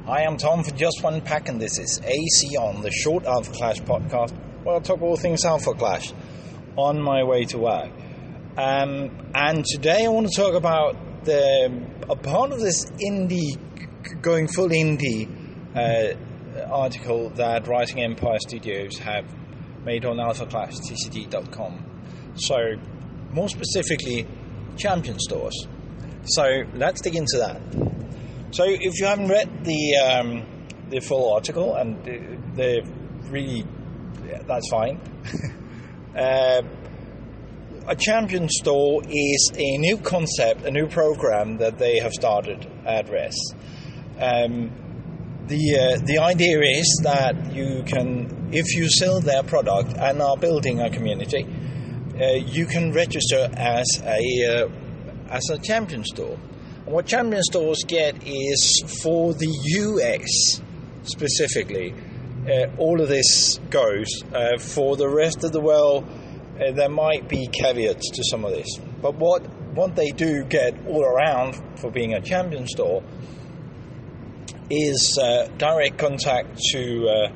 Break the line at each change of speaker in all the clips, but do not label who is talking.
I am Tom for Just One Pack, and this is AC on the Short Alpha Clash podcast, where I'll talk all things Alpha Clash on my way to work. And today I want to talk about a part of this indie, going full indie article that Rising Empire Studios have made on alphaclashtcg.com. So, more specifically, champion stores. So, let's dig into that. So, if you haven't read the full article, and they're really, that's fine. A champion store is a new concept, a new program that they have started at RES. The idea is that you can, if you sell their product and are building a community, you can register as a champion store. And what champion stores get is, for the US specifically, all of this goes. For the rest of the world, there might be caveats to some of this. But what they do get all around for being a champion store is direct contact to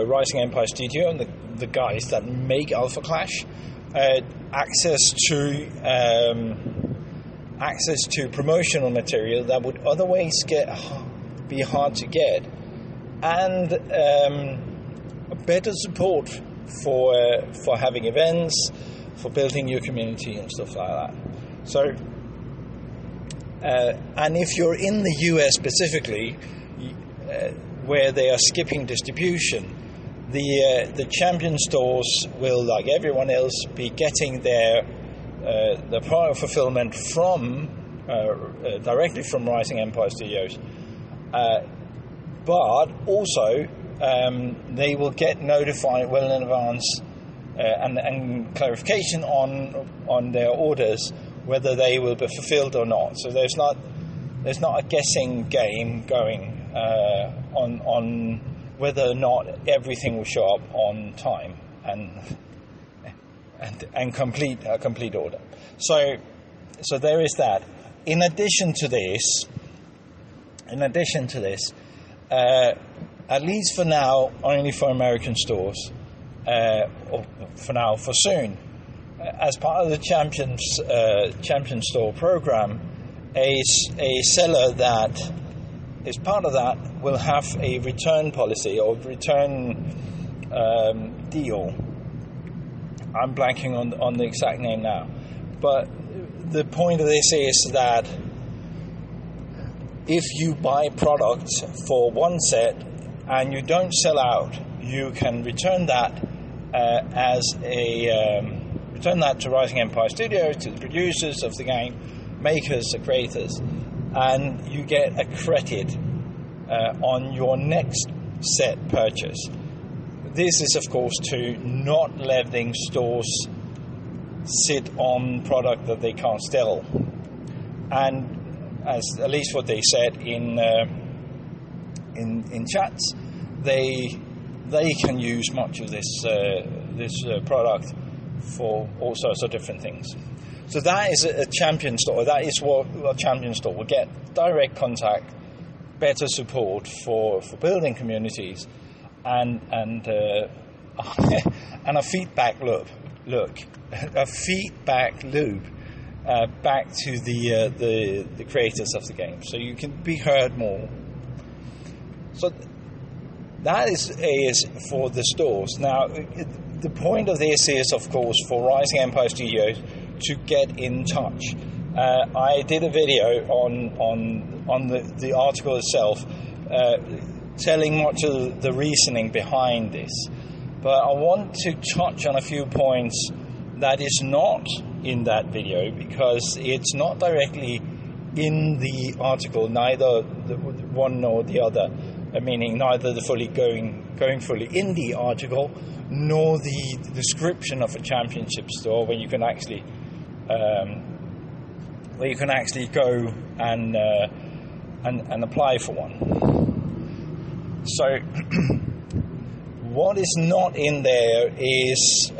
Rising Empire Studio and the guys that make Alpha Clash, access to promotional material that would otherwise be hard to get, and better support for having events, for building your community and stuff like that. So, and if you're in the US specifically, where they are skipping distribution, the champion stores will, like everyone else, be getting the product fulfillment from directly from Rising Empire Studios, but also they will get notified well in advance and clarification on their orders whether they will be fulfilled or not. So there's not a guessing game going on whether or not everything will show up on time and complete a complete order. So there is that. In addition to this, at least for now, only for American stores, or for now, for soon, as part of the champion store program, a seller that is part of that will have a return policy or return deal. I'm blanking on the exact name now, but the point of this is that if you buy product for one set and you don't sell out, you can return that return that to Rising Empire Studios, to the producers of the game, makers, the creators, and you get a credit on your next set purchase. This is, of course, to not letting stores sit on product that they can't sell. And as at least what they said in chats, they can use much of this product for all sorts of different things. So that is a champion store. That is what a champion store will get: direct contact, better support for building communities, and a feedback loop. A feedback loop back to the creators of the game, so you can be heard more. So that is for the stores. Now, the point of this is, of course, for Rising Empire Studios to get in touch. I did a video on the article itself, telling much of the reasoning behind this. But I want to touch on a few points that is not in that video, because it's not directly in the article, neither the one nor the other, meaning neither the going fully indie article nor the description of a championship store where you can actually go and apply for one. So what is not in there is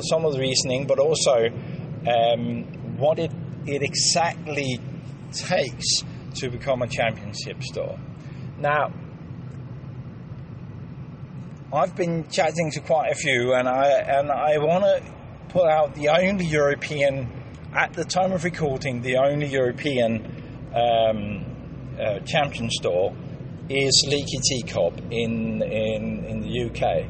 some of the reasoning, but also what it exactly takes to become a championship store. Now, I've been chatting to quite a few, and I want to put out the only European, at the time of recording, the only European champion store is Leaky Teacup in the UK,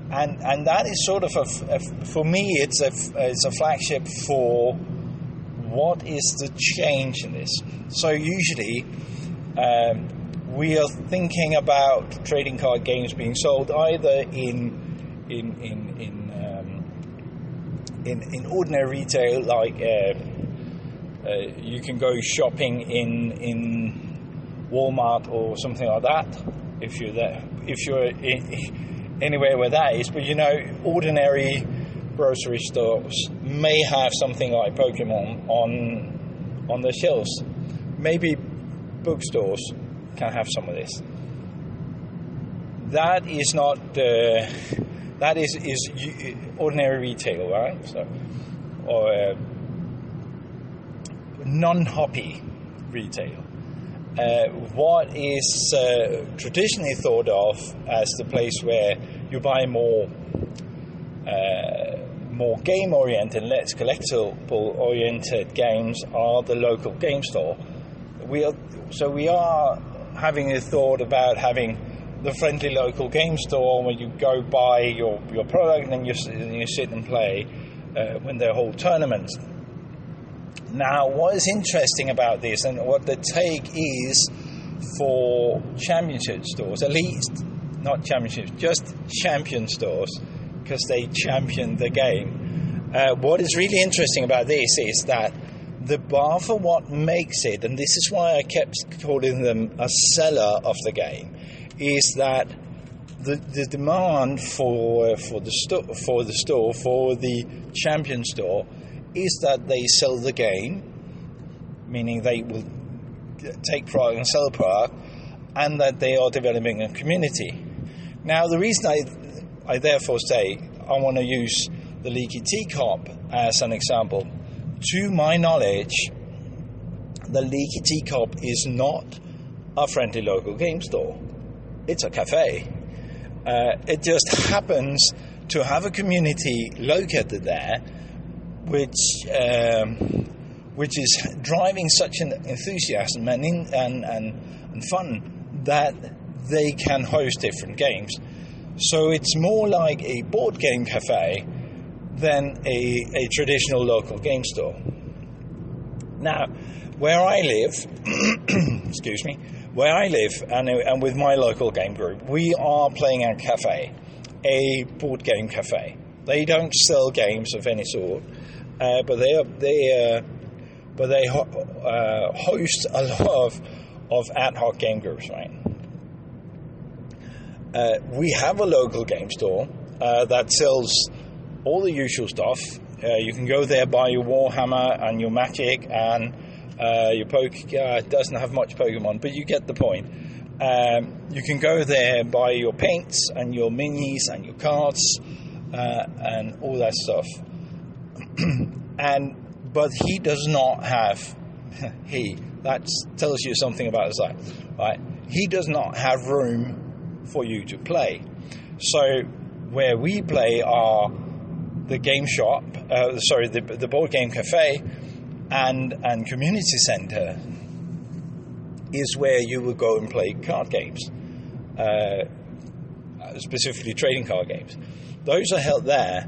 and that is sort of for me it's a flagship for what is the change in this. So usually we are thinking about trading card games being sold either in ordinary retail, like you can go shopping in Walmart or something like that, if you're there, anywhere where that is. But ordinary grocery stores may have something like Pokemon on the shelves. Maybe bookstores can have some of this. That is not that is ordinary retail, right? So, or non-hobby retail. What is traditionally thought of as the place where you buy more game-oriented, less collectible-oriented games are the local game store. We are having a thought about having the friendly local game store where you go buy your product and then you sit and play when they hold tournaments. Now, what is interesting about this, and what the take is for championship stores, at least not championships, just champion stores, because they champion the game. What is really interesting about this is that the bar for what makes it, and this is why I kept calling them a seller of the game, is that the demand for the champion store is that they sell the game, meaning they will take product and sell product, and that they are developing a community. Now, the reason I therefore say I want to use the Leaky Teacup as an example, to my knowledge, the Leaky Teacup is not a friendly local game store. It's a cafe. It just happens to have a community located there, which is driving such an enthusiasm and fun that they can host different games. So it's more like a board game cafe than a traditional local game store. Now, where I live, excuse me, where I live and with my local game group, we are playing at a cafe, a board game cafe. They don't sell games of any sort, but they host a lot of ad hoc game groups, right? We have a local game store that sells all the usual stuff. You can go there, buy your Warhammer and your Magic and your Pokemon. Doesn't have much Pokemon, but you get the point. You can go there, buy your paints and your minis and your cards and all that stuff. But he does not have that tells you something about his life, right? He does not have room for you to play. So where we play are the game shop, the board game cafe and community center is where you would go and play card games, specifically trading card games. Those are held there.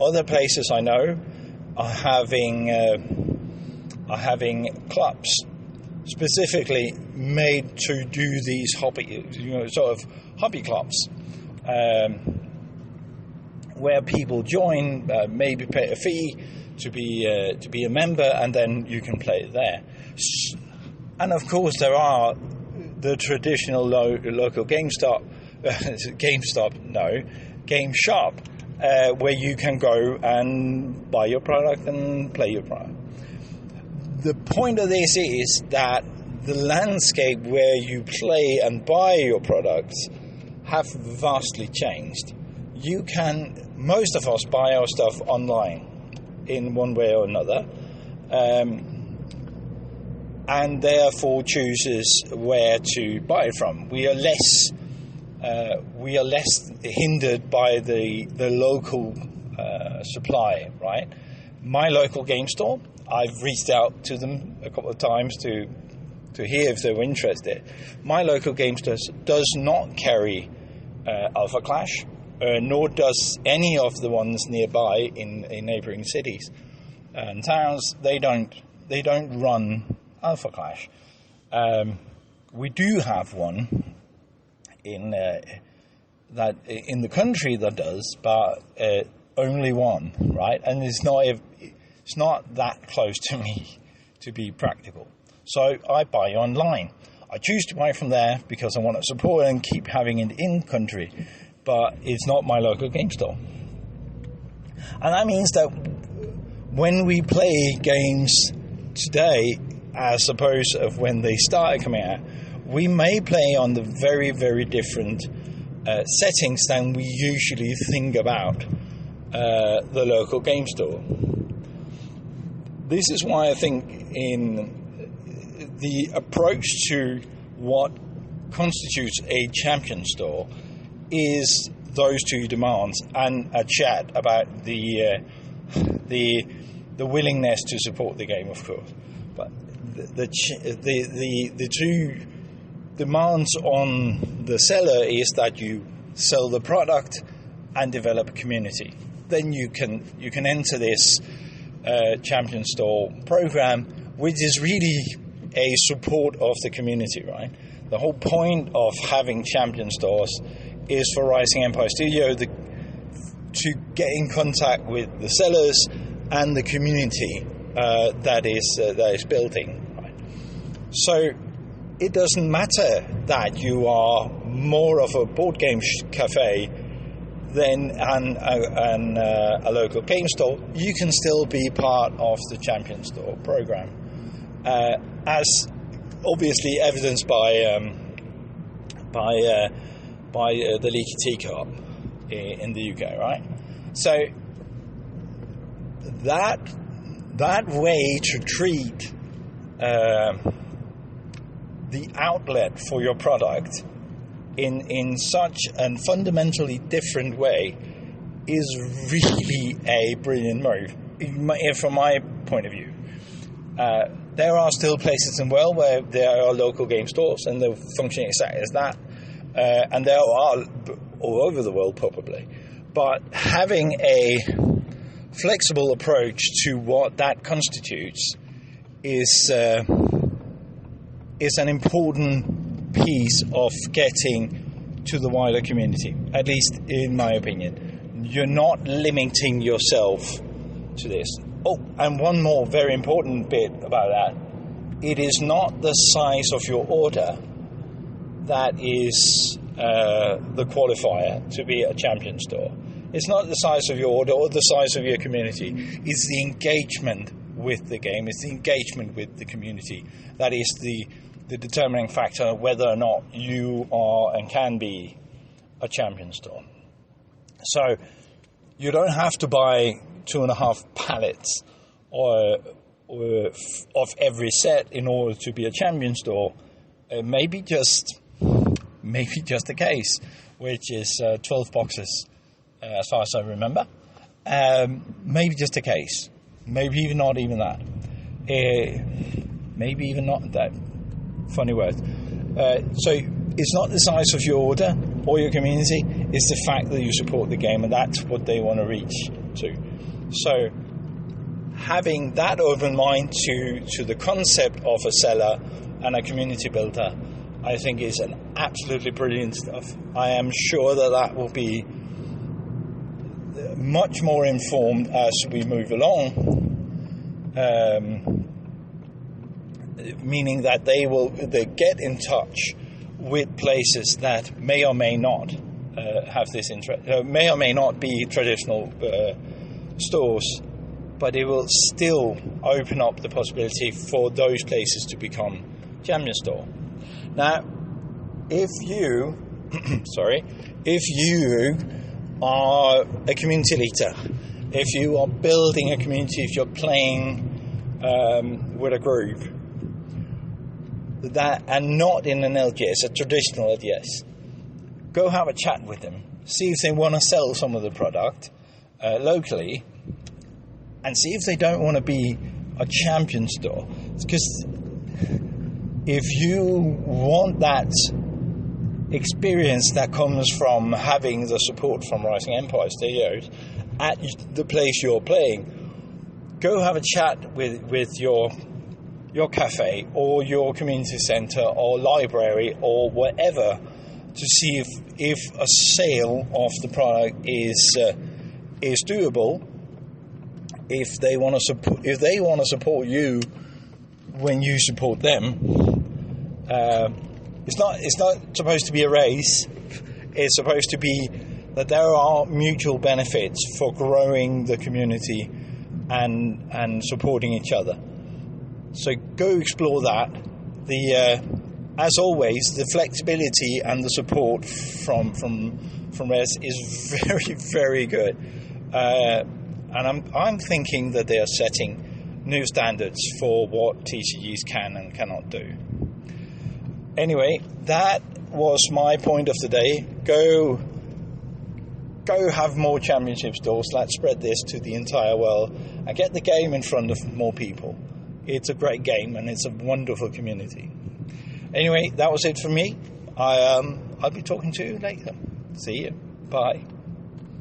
Other places I know are having clubs specifically made to do these hobby clubs, where people join, maybe pay a fee to be a member, and then you can play there. And of course, there are the traditional local game shop, where you can go and buy your product and play your product. The point of this is that the landscape where you play and buy your products have vastly changed. Most of us buy our stuff online in one way or another. and therefore chooses where to buy it from. We are less hindered by the local supply, right? My local game store, I've reached out to them a couple of times to hear if they were interested. My local game store does not carry Alpha Clash, nor does any of the ones nearby in neighbouring cities and towns. They don't run Alpha Clash. We do have one in the country that does, but only one, right? And it's not that close to me to be practical. So I buy online. I choose to buy from there because I want to support and keep having it in country, but it's not my local game store. And that means that when we play games today, as opposed to when they started coming out, we may play on the very, very different settings than we usually think about the local game store. This is why I think in the approach to what constitutes a champion store is those two demands and a chat about the willingness to support the game, of course. But the two demands on the seller is that you sell the product and develop a community. Then you can enter this champion store program, which is really a support of the community, right? The whole point of having champion stores is for Rising Empire Studio to get in contact with the sellers and the community that is building, right? So it doesn't matter that you are more of a board game cafe than a local game store. You can still be part of the champion store program, as obviously evidenced by the Leaky Teacup in the UK, right? So that way to treat the outlet for your product in such a fundamentally different way is really a brilliant move, from my point of view. There are still places in the world where there are local game stores and they're functioning exactly as that, and there are all over the world probably. But having a flexible approach to what that constitutes is an important piece of getting to the wider community, at least in my opinion. You're not limiting yourself to this. Oh, and one more very important bit about that. It is not the size of your order that is the qualifier to be a champion store. It's not the size of your order or the size of your community. It's the engagement with the game. It's the engagement with the community. That is the determining factor of whether or not you are and can be a champion store. So you don't have to buy 2.5 pallets of every set in order to be a champion store. Maybe just a case, which is 12 boxes, as far as I remember. Maybe just a case. Maybe even not even that. Maybe even not that. Funny word. So it's not the size of your order or your community. It's the fact that you support the game, and that's what they want to reach to. So having that open mind to the concept of a seller and a community builder, I think is an absolutely brilliant stuff. I am sure that will be much more informed as we move along, meaning that they get in touch with places that may or may not have this interest, may or may not be traditional stores, but it will still open up the possibility for those places to become champion store. Now, if you are a community leader, if you are building a community, if you're playing with a group, that, and not in an LGS, a traditional LGS. Go have a chat with them. See if they want to sell some of the product locally, and see if they don't want to be a champion store. Because if you want that experience that comes from having the support from Rising Empire Studios at the place you're playing, go have a chat with your cafe or your community centre or library or whatever to see if a sale of the product is doable. If they want to support you when you support them, it's not supposed to be a race. It's supposed to be that there are mutual benefits for growing the community and supporting each other. So go explore that. As always, the flexibility and the support from Res is very, very good. And I'm thinking that they are setting new standards for what TCGs can and cannot do. Anyway, that was my point of the day. Go have more championship stores. Let's spread this to the entire world and get the game in front of more people. It's a great game and it's a wonderful community. Anyway, that was it for me. I'll be talking to you later. See you. Bye.